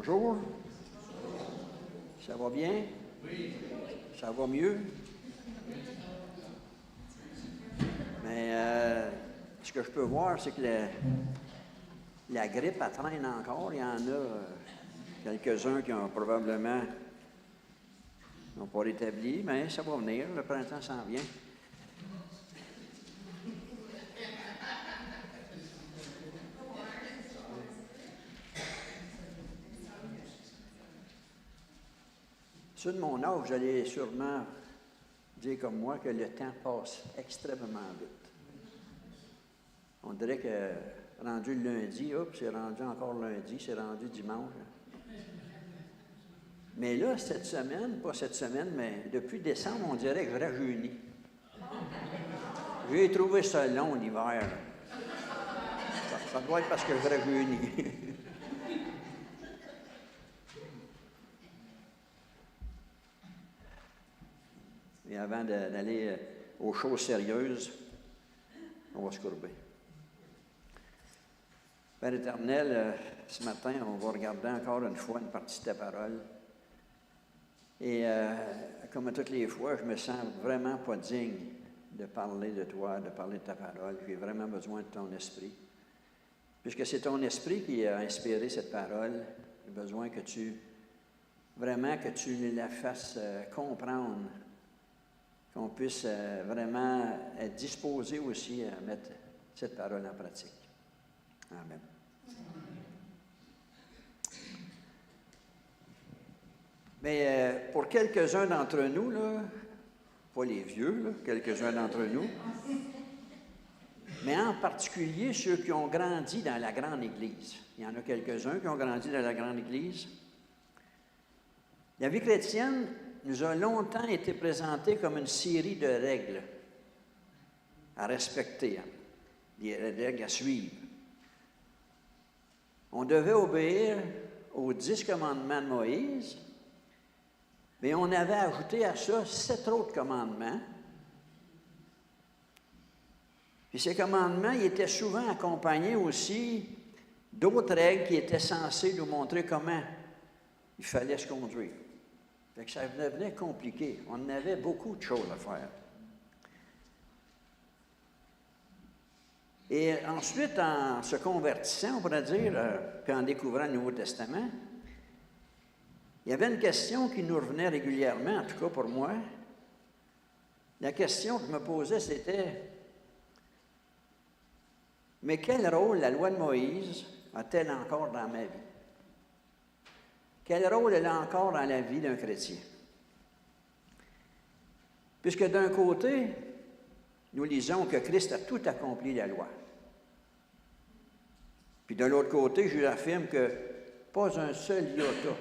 Bonjour. Ça va bien? Oui. Ça va mieux? Mais ce que je peux voir, c'est que la grippe, elle traîne encore. Il y en a quelques-uns qui ont probablement n'ont pas rétabli, mais ça va venir. Le printemps s'en vient. Ceux de mon âge, vous allez sûrement dire comme moi que le temps passe extrêmement vite. On dirait que rendu le lundi, hop, c'est rendu encore lundi, c'est rendu dimanche. Mais là, cette semaine, pas cette semaine, mais depuis décembre, on dirait que je rajeunis. J'ai trouvé ça long l'hiver. Ça doit être parce que je rajeunis. Et avant d'aller aux choses sérieuses, on va se courber. Père éternel, ce matin, on va regarder encore une fois une partie de ta parole. Et comme à toutes les fois, je me sens vraiment pas digne de parler de toi, de parler de ta parole. J'ai vraiment besoin de ton esprit. Puisque c'est ton esprit qui a inspiré cette parole, j'ai besoin que tu la fasses comprendre, qu'on puisse vraiment être disposé aussi à mettre cette parole en pratique. Amen. Mais pour quelques-uns d'entre nous, là, pas les vieux, là, quelques-uns d'entre nous, mais en particulier ceux qui ont grandi dans la grande Église. Il y en a quelques-uns qui ont grandi dans la grande Église. La vie chrétienne nous a longtemps été présentée comme une série de règles à respecter, des règles à suivre. On devait obéir aux 10 commandements de Moïse, mais on avait ajouté à ça 7 autres commandements. Puis ces commandements, ils étaient souvent accompagnés aussi d'autres règles qui étaient censées nous montrer comment il fallait se conduire. Fait que ça devenait compliqué. On en avait beaucoup de choses à faire. Et ensuite, en se convertissant, on pourrait dire, puis en découvrant le Nouveau Testament, il y avait une question qui nous revenait régulièrement, en tout cas pour moi. La question que je me posais, c'était, mais quel rôle la loi de Moïse a-t-elle encore dans ma vie? Quel rôle elle a encore dans la vie d'un chrétien? Puisque d'un côté, nous lisons que Christ a tout accompli la loi. Puis de l'autre côté, je lui affirme que pas un seul iota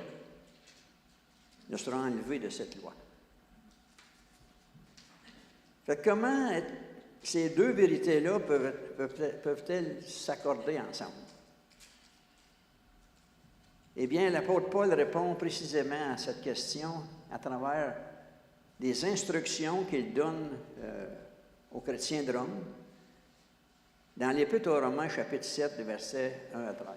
ne sera enlevé de cette loi. Fait que comment ces deux vérités-là peuvent-elles s'accorder ensemble? Eh bien, l'apôtre Paul répond précisément à cette question à travers des instructions qu'il donne aux chrétiens de Rome dans l'Épître aux Romains, chapitre 7, versets 1 à 13.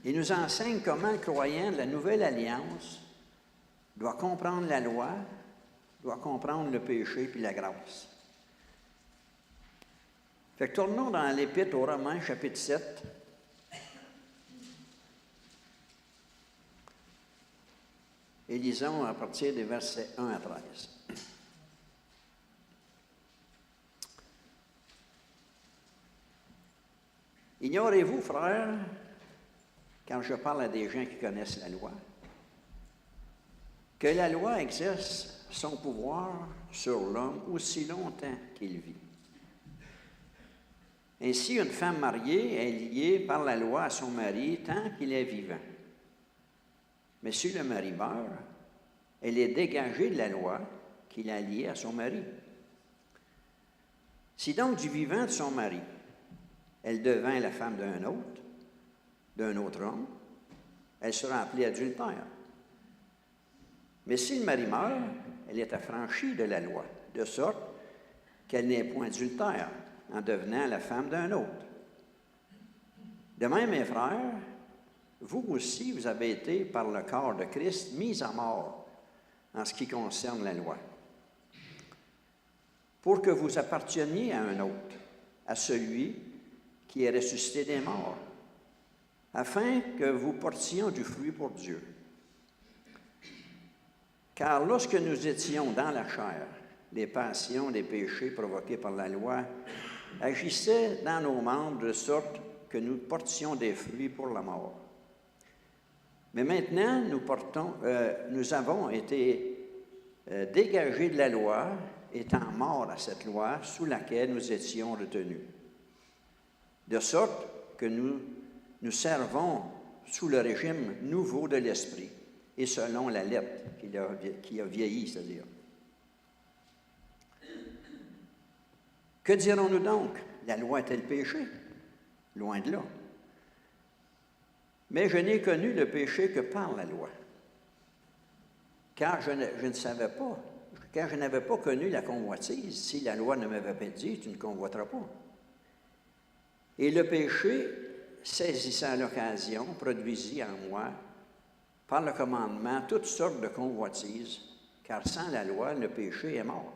Il nous enseigne comment le croyant de la Nouvelle Alliance doit comprendre la loi, doit comprendre le péché puis la grâce. Fait que tournons dans l'Épître aux Romains, chapitre 7, et lisons à partir des versets 1 à 13. Ignorez-vous, frères, quand je parle à des gens qui connaissent la loi, que la loi exerce son pouvoir sur l'homme aussi longtemps qu'il vit. Ainsi, une femme mariée est liée par la loi à son mari tant qu'il est vivant. Mais si le mari meurt, elle est dégagée de la loi qui l'a liée à son mari. Si donc du vivant de son mari, elle devint la femme d'un autre homme, elle sera appelée adultère. Mais si le mari meurt, elle est affranchie de la loi, de sorte qu'elle n'est point adultère en devenant la femme d'un autre. De même, mes frères, vous aussi, vous avez été, par le corps de Christ, mis à mort en ce qui concerne la loi, pour que vous apparteniez à un autre, à celui qui est ressuscité des morts, afin que vous portions du fruit pour Dieu. Car lorsque nous étions dans la chair, les passions des péchés provoqués par la loi agissaient dans nos membres de sorte que nous portions des fruits pour la mort. Mais maintenant, nous avons été dégagés de la loi, étant morts à cette loi sous laquelle nous étions retenus, de sorte que nous servons sous le régime nouveau de l'Esprit et selon la lettre qui a vieilli, c'est-à-dire. Que dirons-nous donc? La loi est-elle péché? Loin de là. Mais je n'ai connu le péché que par la loi. Car je ne savais pas, car je n'avais pas connu la convoitise, si la loi ne m'avait pas dit, tu ne convoiteras pas. Et le péché, saisissant l'occasion, produisit en moi, par le commandement, toutes sortes de convoitises, car sans la loi, le péché est mort.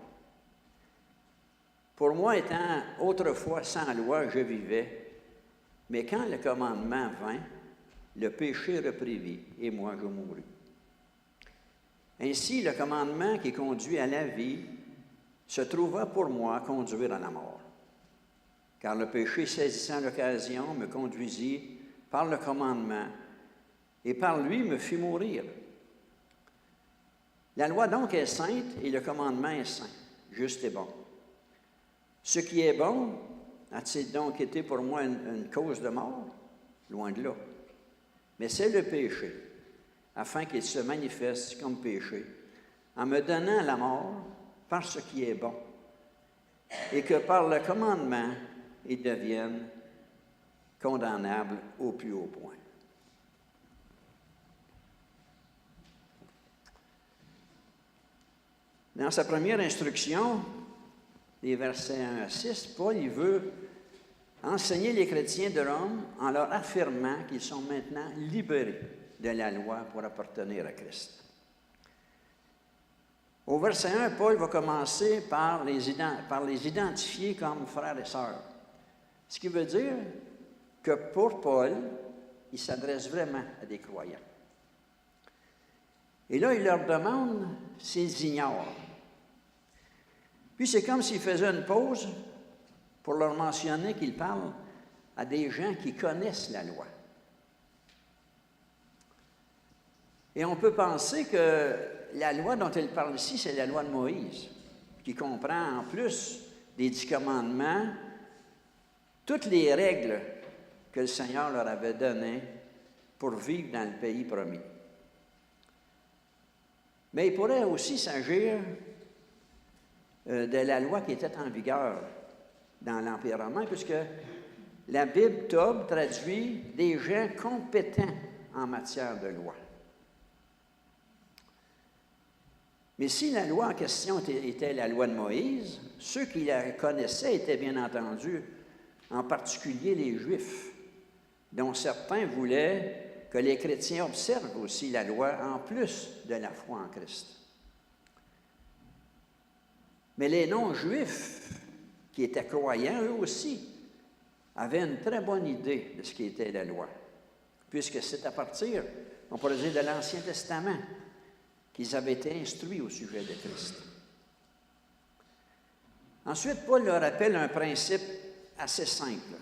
Pour moi, étant autrefois sans loi, je vivais, mais quand le commandement vint, le péché reprit vie, et moi je mourus. Ainsi, le commandement qui conduit à la vie se trouva pour moi conduire à la mort. Car le péché, saisissant l'occasion, me conduisit par le commandement, et par lui me fit mourir. La loi donc est sainte, et le commandement est saint, juste et bon. Ce qui est bon, a-t-il donc été pour moi une cause de mort? Loin de là. Mais c'est le péché, afin qu'il se manifeste comme péché, en me donnant la mort par ce qui est bon, et que par le commandement, il devienne condamnable au plus haut point. Dans sa première instruction, les versets 1 à 6, Paul il veut enseigner les chrétiens de Rome en leur affirmant qu'ils sont maintenant libérés de la loi pour appartenir à Christ. Au verset 1, Paul va commencer par les identifier comme frères et sœurs. Ce qui veut dire que pour Paul, il s'adresse vraiment à des croyants. Et là, il leur demande s'ils ignorent. Puis c'est comme s'il faisait une pause pour leur mentionner qu'il parle à des gens qui connaissent la loi. Et on peut penser que la loi dont il parle ici, c'est la loi de Moïse, qui comprend en plus des 10 commandements, toutes les règles que le Seigneur leur avait données pour vivre dans le pays promis. Mais il pourrait aussi s'agir de la loi qui était en vigueur dans l'Empire romain, puisque la Bible Tob traduit des gens compétents en matière de loi. Mais si la loi en question était la loi de Moïse, ceux qui la connaissaient étaient bien entendu, en particulier les Juifs, dont certains voulaient que les chrétiens observent aussi la loi en plus de la foi en Christ. Mais les non-juifs, qui étaient croyants, eux aussi, avaient une très bonne idée de ce qu'était la loi, puisque c'est à partir, on pourrait dire, de l'Ancien Testament qu'ils avaient été instruits au sujet de Christ. Ensuite, Paul leur rappelle un principe assez simple.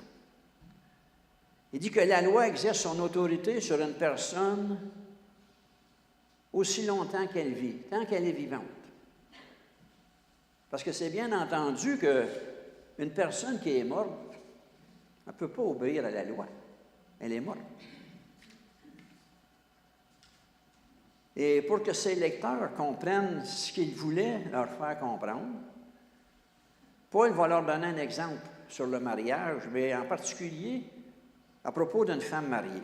Il dit que la loi exerce son autorité sur une personne aussi longtemps qu'elle vit, tant qu'elle est vivante. Parce que c'est bien entendu qu'une personne qui est morte, elle ne peut pas obéir à la loi. Elle est morte. Et pour que ses lecteurs comprennent ce qu'il voulait leur faire comprendre, Paul va leur donner un exemple sur le mariage, mais en particulier à propos d'une femme mariée.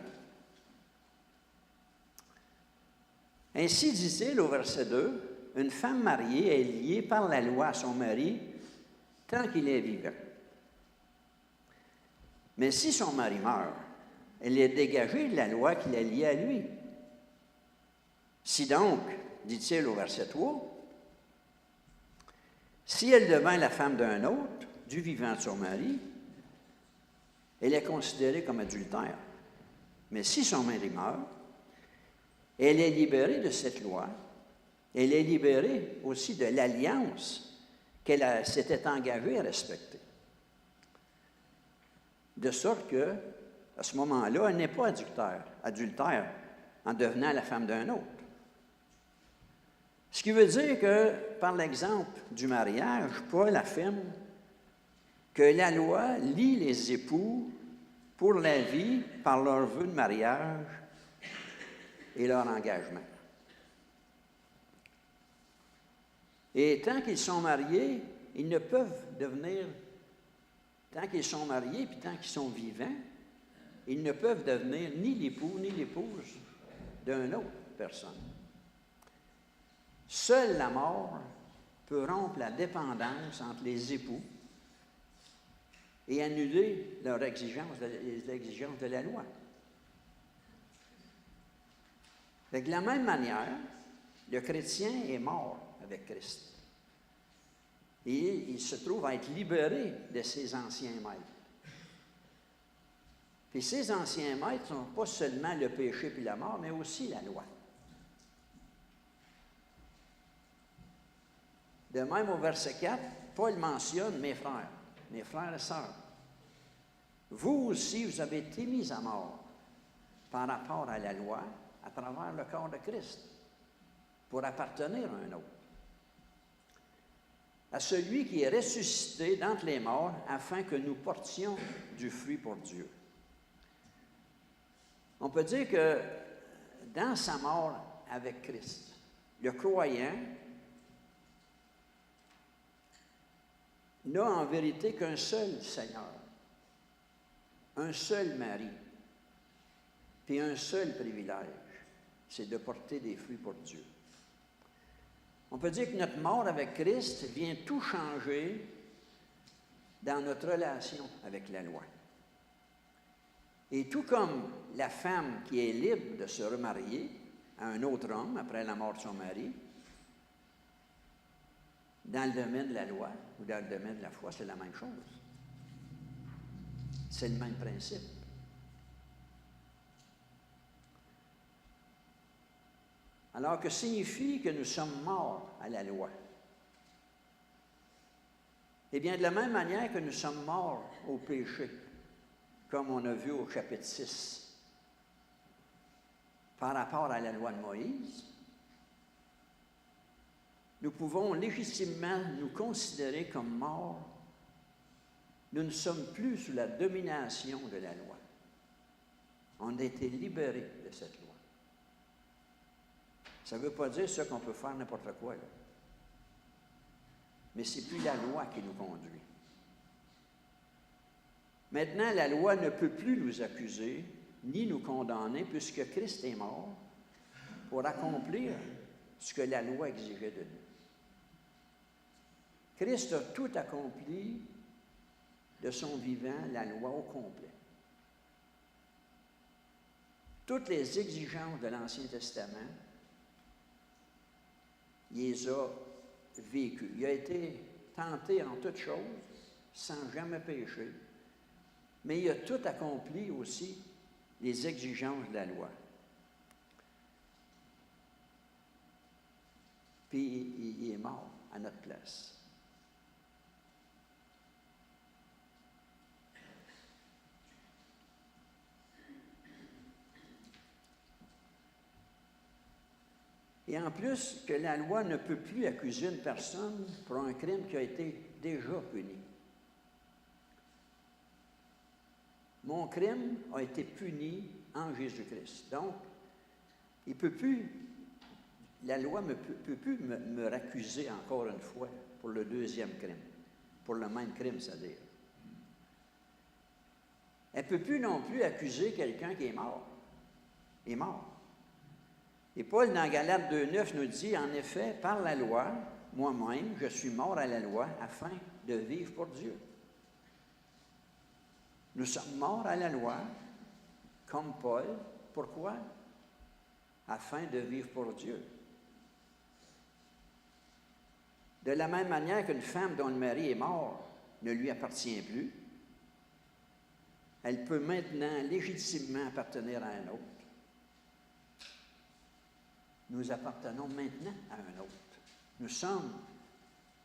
Ainsi dit-il au verset 2, « Une femme mariée est liée par la loi à son mari tant qu'il est vivant. Mais si son mari meurt, elle est dégagée de la loi qui la liait à lui. Si donc, dit-il au verset 3, si elle devint la femme d'un autre, du vivant de son mari, elle est considérée comme adultère. Mais si son mari meurt, elle est libérée de cette loi, elle est libérée aussi de l'alliance qu'elle s'était engagée à respecter. De sorte que, à ce moment-là, elle n'est pas adultère en devenant la femme d'un autre. Ce qui veut dire que, par l'exemple du mariage, Paul affirme que la loi lie les époux pour la vie par leur vœu de mariage et leur engagement. Et tant qu'ils sont mariés, ils ne peuvent devenir, tant qu'ils sont mariés puis tant qu'ils sont vivants, ils ne peuvent devenir ni l'époux ni l'épouse d'une autre personne. Seule la mort peut rompre la dépendance entre les époux et annuler les exigences de la loi. De la même manière, le chrétien est mort avec Christ. Et il se trouve à être libéré de ses anciens maîtres. Puis ces anciens maîtres ne sont pas seulement le péché puis la mort, mais aussi la loi. De même, au verset 4, Paul mentionne mes frères et sœurs. Vous aussi, vous avez été mis à mort par rapport à la loi à travers le corps de Christ pour appartenir à un autre. À celui qui est ressuscité d'entre les morts afin que nous portions du fruit pour Dieu. On peut dire que dans sa mort avec Christ, le croyant n'a en vérité qu'un seul Seigneur, un seul mari, puis un seul privilège, c'est de porter des fruits pour Dieu. On peut dire que notre mort avec Christ vient tout changer dans notre relation avec la loi. Et tout comme la femme qui est libre de se remarier à un autre homme après la mort de son mari, dans le domaine de la loi ou dans le domaine de la foi, c'est la même chose. C'est le même principe. Alors, que signifie que nous sommes morts à la loi? Eh bien, de la même manière que nous sommes morts au péché, comme on a vu au chapitre 6, par rapport à la loi de Moïse, nous pouvons légitimement nous considérer comme morts. Nous ne sommes plus sous la domination de la loi. On a été libérés de cette loi. Ça ne veut pas dire ça qu'on peut faire n'importe quoi, là. Mais ce n'est plus la loi qui nous conduit. Maintenant, la loi ne peut plus nous accuser ni nous condamner puisque Christ est mort pour accomplir ce que la loi exigeait de nous. Christ a tout accompli de son vivant, la loi au complet. Toutes les exigences de l'Ancien Testament, il les a vécues. Il a été tenté en toutes choses, sans jamais pécher, mais il a tout accompli aussi les exigences de la loi. Puis il est mort à notre place. Et en plus, que la loi ne peut plus accuser une personne pour un crime qui a été déjà puni. Mon crime a été puni en Jésus-Christ. Donc, il peut plus, la loi ne peut plus me raccuser encore une fois pour le deuxième crime, pour le même crime, c'est-à-dire. Elle ne peut plus non plus accuser quelqu'un qui est mort. Il est mort. Et Paul, dans Galates 2,9, nous dit, en effet, par la loi, moi-même, je suis mort à la loi afin de vivre pour Dieu. Nous sommes morts à la loi comme Paul. Pourquoi? Afin de vivre pour Dieu. De la même manière qu'une femme dont le mari est mort ne lui appartient plus, elle peut maintenant légitimement appartenir à un autre. Nous appartenons maintenant à un autre. Nous sommes,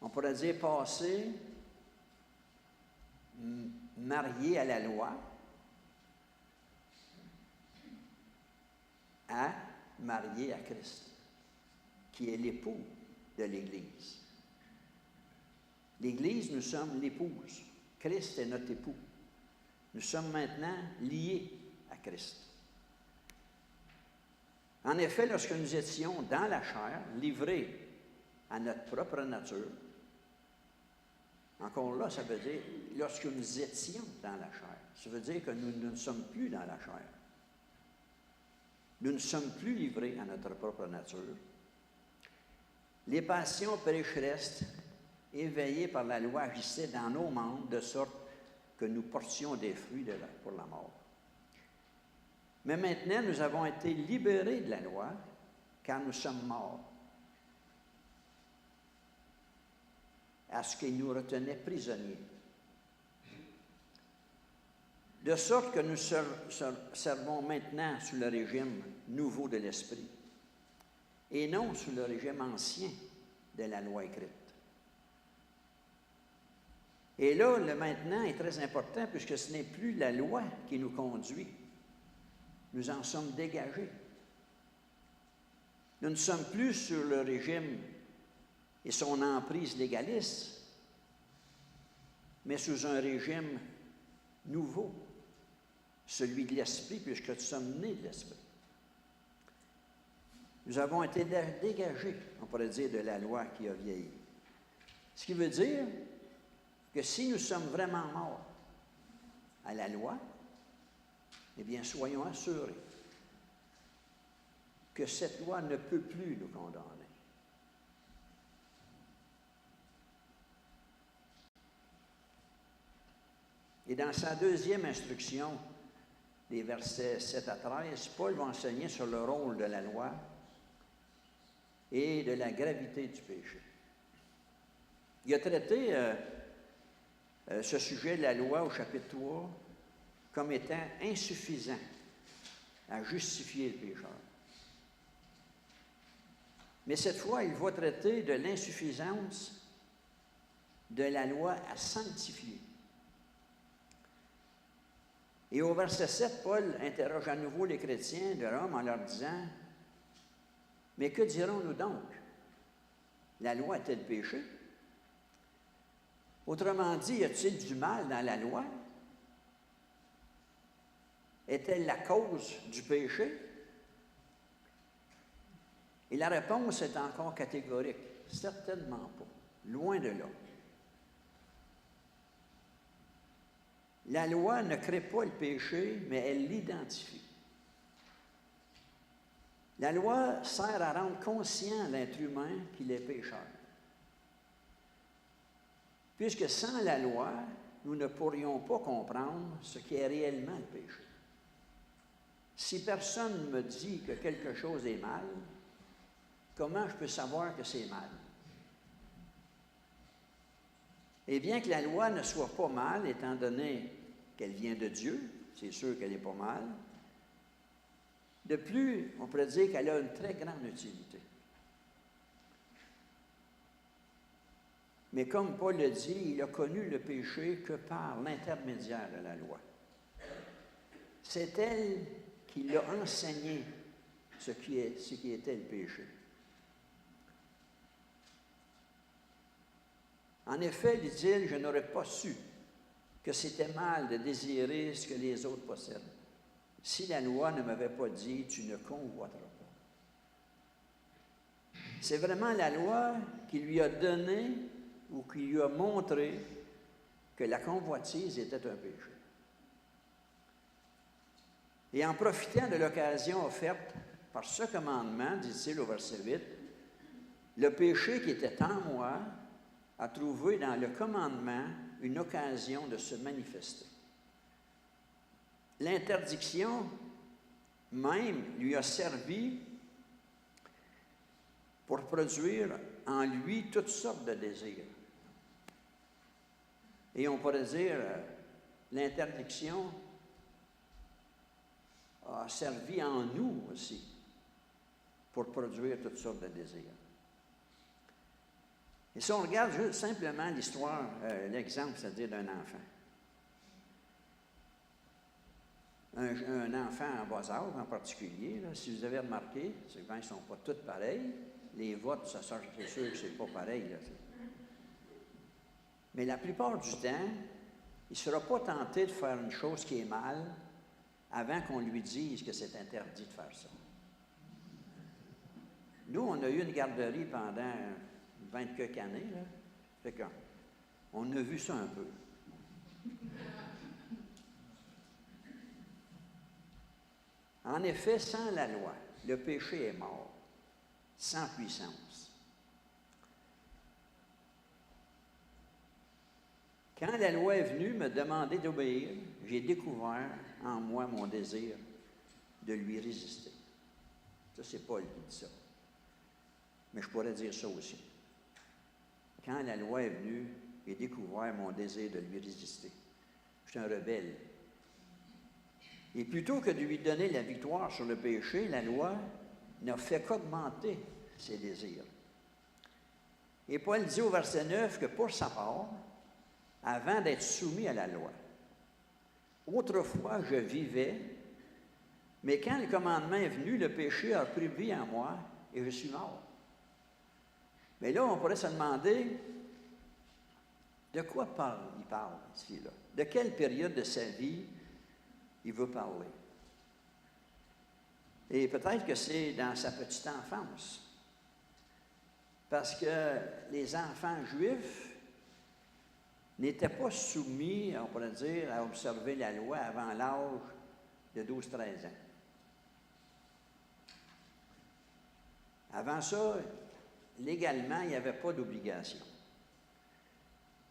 on pourrait dire, passés, mariés à la loi, à mariés à Christ, qui est l'époux de l'Église. L'Église, nous sommes l'épouse. Christ est notre époux. Nous sommes maintenant liés à Christ. En effet, lorsque nous étions dans la chair, livrés à notre propre nature, encore là, ça veut dire lorsque nous étions dans la chair. Ça veut dire que nous ne sommes plus dans la chair. Nous ne sommes plus livrés à notre propre nature. Les passions pécheresses éveillées par la loi agissaient dans nos membres de sorte que nous portions des fruits pour la mort. Mais maintenant, nous avons été libérés de la loi, car nous sommes morts à ce qui nous retenait prisonniers. De sorte que nous servons maintenant sous le régime nouveau de l'Esprit, et non sous le régime ancien de la loi écrite. Et là, le maintenant est très important, puisque ce n'est plus la loi qui nous conduit. Nous en sommes dégagés. Nous ne sommes plus sur le régime et son emprise légaliste, mais sous un régime nouveau, celui de l'Esprit, puisque nous sommes nés de l'Esprit. Nous avons été dégagés, on pourrait dire, de la loi qui a vieilli. Ce qui veut dire que si nous sommes vraiment morts à la loi, eh bien, soyons assurés que cette loi ne peut plus nous condamner. Et dans sa deuxième instruction, les versets 7 à 13, Paul va enseigner sur le rôle de la loi et de la gravité du péché. Il a traité ce sujet de la loi au chapitre 3 comme étant insuffisant à justifier le pécheur. Mais cette fois, il va traiter de l'insuffisance de la loi à sanctifier. Et au verset 7, Paul interroge à nouveau les chrétiens de Rome en leur disant « Mais que dirons-nous donc? La loi est-elle péché? Autrement dit, y a-t-il du mal dans la loi? Est-elle la cause du péché? » Et la réponse est encore catégorique. Certainement pas. Loin de là. La loi ne crée pas le péché, mais elle l'identifie. La loi sert à rendre conscient l'être humain qu'il est pécheur. Puisque sans la loi, nous ne pourrions pas comprendre ce qui est réellement le péché. Si personne ne me dit que quelque chose est mal, comment je peux savoir que c'est mal? Et bien que la loi ne soit pas mal, étant donné qu'elle vient de Dieu, c'est sûr qu'elle n'est pas mal, de plus, on pourrait dire qu'elle a une très grande utilité. Mais comme Paul le dit, il a connu le péché que par l'intermédiaire de la loi. C'est elle qui l'a enseigné ce qui était le péché. En effet, dit-il, je n'aurais pas su que c'était mal de désirer ce que les autres possèdent, si la loi ne m'avait pas dit, tu ne convoiteras pas. C'est vraiment la loi qui lui a donné ou qui lui a montré que la convoitise était un péché. Et en profitant de l'occasion offerte par ce commandement, dit-il au verset 8, le péché qui était en moi a trouvé dans le commandement une occasion de se manifester. L'interdiction même lui a servi pour produire en lui toutes sortes de désirs. Et on pourrait dire, l'interdiction a servi en nous aussi pour produire toutes sortes de désirs. Et si on regarde juste simplement l'histoire, l'exemple, c'est-à-dire d'un enfant. Un enfant en bas âge en particulier, là, si vous avez remarqué, c'est qu'ils ne sont pas tous pareils. Les votes, ça sort, c'est sûr que c'est pas pareil. Là, mais la plupart du temps, il ne sera pas tenté de faire une chose qui est mal avant qu'on lui dise que c'est interdit de faire ça. Nous, on a eu une garderie pendant 20 quelques années, là. Fait qu'on a vu ça un peu. En effet, sans la loi, le péché est mort, sans puissance. Quand la loi est venue me demander d'obéir, j'ai découvert en moi mon désir de lui résister. Ça, c'est Paul qui dit ça. Mais je pourrais dire ça aussi. Quand la loi est venue, j'ai découvert mon désir de lui résister. Je suis un rebelle. Et plutôt que de lui donner la victoire sur le péché, la loi n'a fait qu'augmenter ses désirs. Et Paul dit au verset 9 que pour sa part, avant d'être soumis à la loi, autrefois je vivais, mais quand le commandement est venu, le péché a pris vie en moi et je suis mort. Mais là, on pourrait se demander, de quoi il parle, ici-là? De quelle période de sa vie il veut parler? Et peut-être que c'est dans sa petite enfance. Parce que les enfants juifs n'étaient pas soumis, on pourrait dire, à observer la loi avant l'âge de 12-13 ans. Avant ça, légalement, il n'y avait pas d'obligation.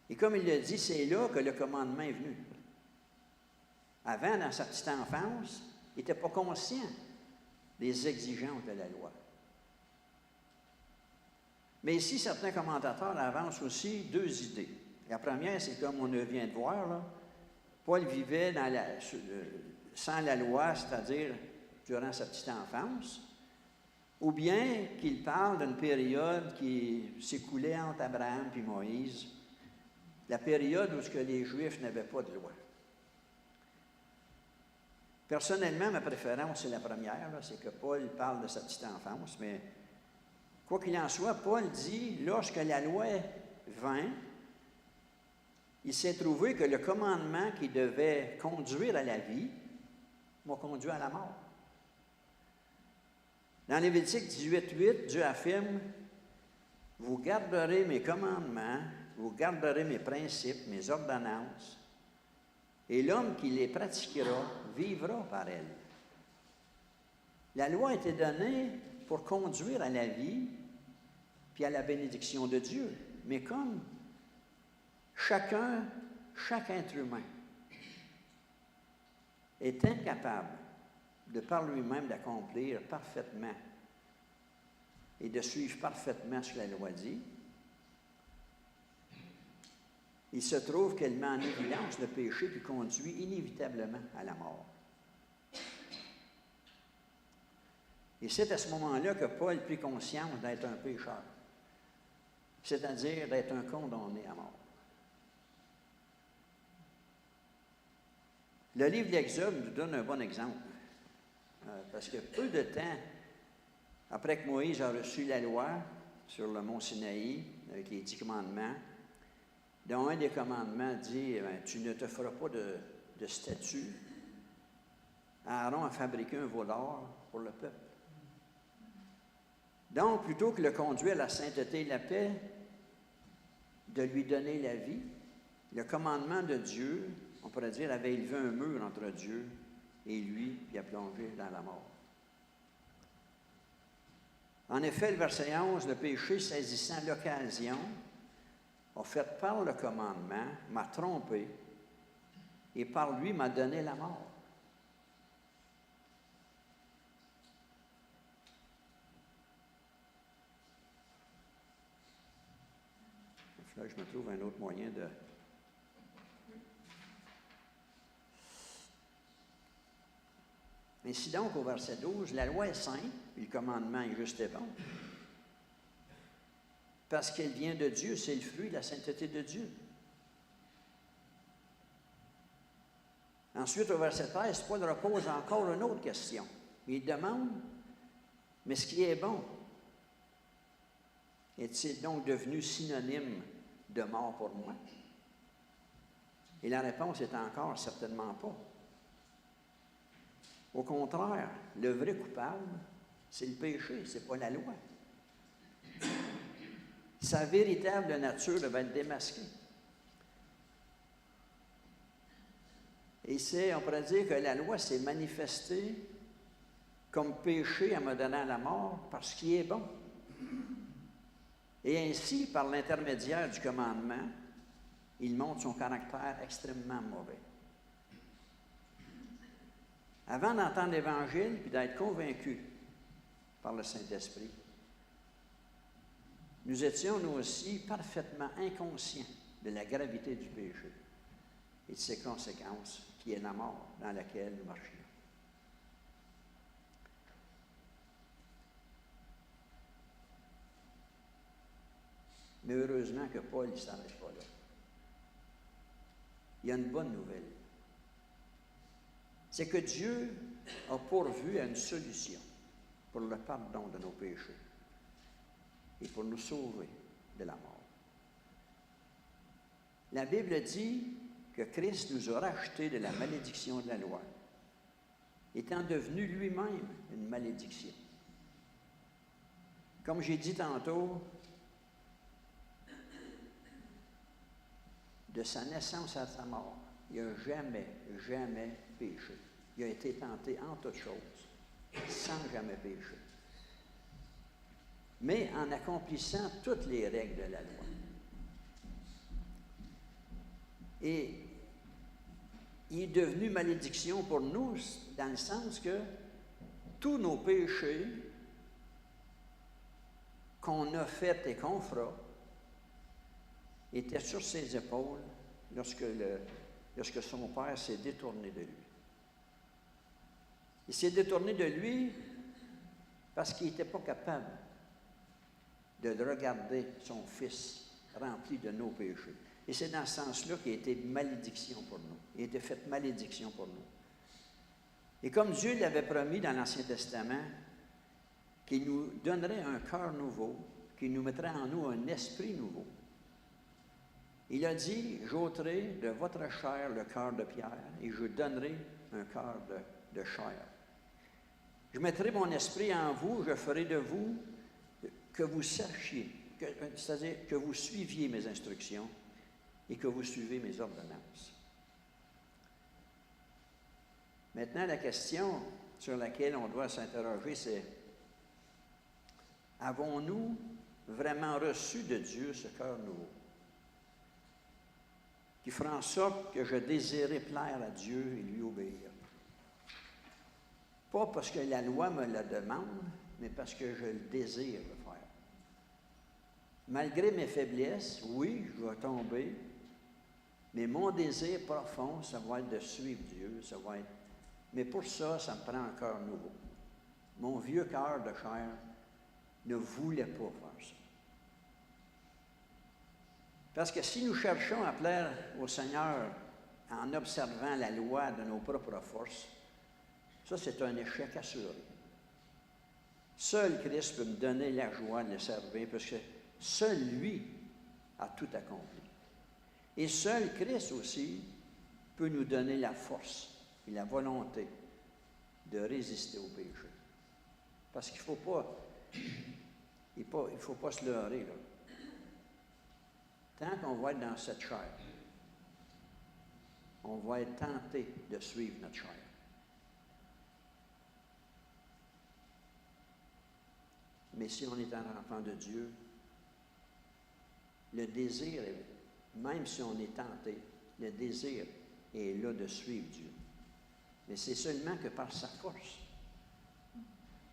Et comme il le dit, c'est là que le commandement est venu. Avant, dans sa petite enfance, il n'était pas conscient des exigences de la loi. Mais ici, certains commentateurs avancent aussi deux idées. La première, c'est comme on vient de voir, là, Paul vivait sans la loi, c'est-à-dire durant sa petite enfance, ou bien qu'il parle d'une période qui s'écoulait entre Abraham et Moïse, la période où les Juifs n'avaient pas de loi. Personnellement, ma préférence, c'est la première, c'est que Paul parle de sa petite enfance, mais quoi qu'il en soit, Paul dit, lorsque la loi vint, il s'est trouvé que le commandement qui devait conduire à la vie m'a conduit à la mort. Dans Lévitique 18:8, Dieu affirme, « Vous garderez mes commandements, vous garderez mes principes, mes ordonnances, et l'homme qui les pratiquera vivra par elles. » La loi a été donnée pour conduire à la vie puis à la bénédiction de Dieu. Mais comme chaque être humain est incapable de par lui-même d'accomplir parfaitement et de suivre parfaitement ce que la loi dit, il se trouve qu'elle met en évidence le péché qui conduit inévitablement à la mort. Et c'est à ce moment-là que Paul prit conscience d'être un pécheur, c'est-à-dire d'être un condamné à mort. Le livre de l'Exode nous donne un bon exemple, parce que peu de temps après que Moïse a reçu la loi sur le mont Sinaï, avec les 10 commandements, dont un des commandements dit « Tu ne te feras pas de statue. » Aaron a fabriqué un veau d'or pour le peuple. Donc, plutôt que de le conduire à la sainteté et la paix, de lui donner la vie, le commandement de Dieu, on pourrait dire, avait élevé un mur entre Dieu et lui, puis a plongé dans la mort. En effet, le verset 11, le péché saisissant l'occasion, a fait par le commandement, m'a trompé, et par lui m'a donné la mort. Là, je me trouve un autre moyen de... Ainsi donc, au verset 12, la loi est sainte, puis le commandement est juste et bon. Parce qu'elle vient de Dieu, c'est le fruit de la sainteté de Dieu. Ensuite, au verset 13, Paul repose encore une autre question. Il demande, mais ce qui est bon, est-il donc devenu synonyme de mort pour moi? Et la réponse est encore certainement pas. Au contraire, le vrai coupable, c'est le péché, c'est pas la loi. Sa véritable nature va être démasquée. Et on pourrait dire que la loi s'est manifestée comme péché en me donnant la mort parce qu'il est bon. Et ainsi, par l'intermédiaire du commandement, il montre son caractère extrêmement mauvais. Avant d'entendre l'Évangile puis d'être convaincu par le Saint-Esprit, nous étions, nous aussi, parfaitement inconscients de la gravité du péché et de ses conséquences, qui est la mort dans laquelle nous marchions. Mais heureusement que Paul ne s'arrête pas là. Il y a une bonne nouvelle. C'est que Dieu a pourvu à une solution pour le pardon de nos péchés et pour nous sauver de la mort. La Bible dit que Christ nous a rachetés de la malédiction de la loi, étant devenu lui-même une malédiction. Comme j'ai dit tantôt, de sa naissance à sa mort, il n'a jamais péché. Il a été tenté en toutes choses, sans jamais pécher. Mais en accomplissant toutes les règles de la loi. Et il est devenu malédiction pour nous, dans le sens que tous nos péchés qu'on a faits et qu'on fera étaient sur ses épaules lorsque son père s'est détourné de lui. Il s'est détourné de lui parce qu'il n'était pas capable de regarder son fils rempli de nos péchés. Et c'est dans ce sens-là qu'il a été malédiction pour nous. Il a été fait malédiction pour nous. Et comme Dieu l'avait promis dans l'Ancien Testament, qu'il nous donnerait un cœur nouveau, qu'il nous mettrait en nous un esprit nouveau, il a dit, j'ôterai de votre chair le cœur de pierre et je donnerai un cœur de chair. Je mettrai mon esprit en vous, je ferai de vous que vous sachiez, c'est-à-dire que vous suiviez mes instructions et que vous suivez mes ordonnances. Maintenant, la question sur laquelle on doit s'interroger, c'est, avons-nous vraiment reçu de Dieu ce cœur nouveau, qui fera en sorte que je désirais plaire à Dieu et lui obéir? Pas parce que la loi me le demande, mais parce que je le désire le faire. Malgré mes faiblesses, oui, je vais tomber, mais mon désir profond, ça va être de suivre Dieu, ça va être... Mais pour ça, ça me prend un cœur nouveau. Mon vieux cœur de chair ne voulait pas faire ça. Parce que si nous cherchons à plaire au Seigneur en observant la loi de nos propres forces, ça, c'est un échec assuré. Seul Christ peut me donner la joie de le servir, parce que seul lui a tout accompli. Et seul Christ aussi peut nous donner la force et la volonté de résister au péché. Parce qu'il ne faut pas se leurrer, là. Tant qu'on va être dans cette chair, on va être tenté de suivre notre chair. Mais si on est un enfant de Dieu, le désir, même si on est tenté, le désir est là de suivre Dieu. Mais c'est seulement que par sa force,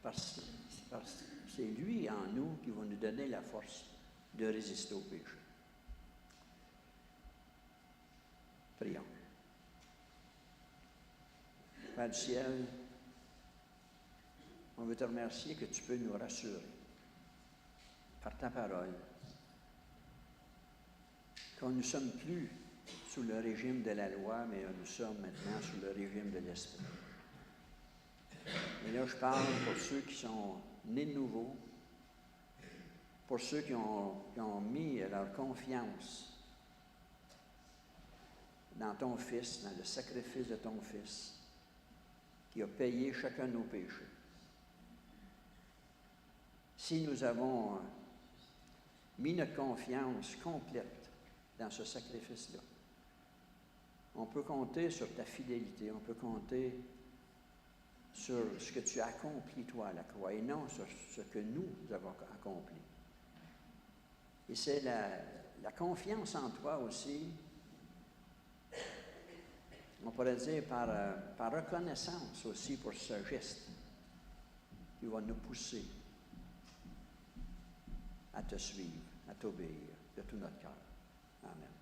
parce que c'est lui en nous qui va nous donner la force de résister au péché. Prions. Père du ciel, on veut te remercier que tu peux nous rassurer par ta parole, qu'on ne sommes plus sous le régime de la loi, mais nous sommes maintenant sous le régime de l'Esprit. Et là, je parle pour ceux qui sont nés de nouveau, pour ceux qui ont mis leur confiance dans ton Fils, dans le sacrifice de ton Fils, qui a payé chacun de nos péchés. Si nous avons mis notre confiance complète dans ce sacrifice-là, on peut compter sur ta fidélité, on peut compter sur ce que tu as accompli, toi, à la croix, et non sur ce que nous avons accompli. Et c'est la confiance en toi aussi, on pourrait dire par reconnaissance aussi pour ce geste qui va nous pousser à te suivre, à t'obéir de tout notre cœur. Amen.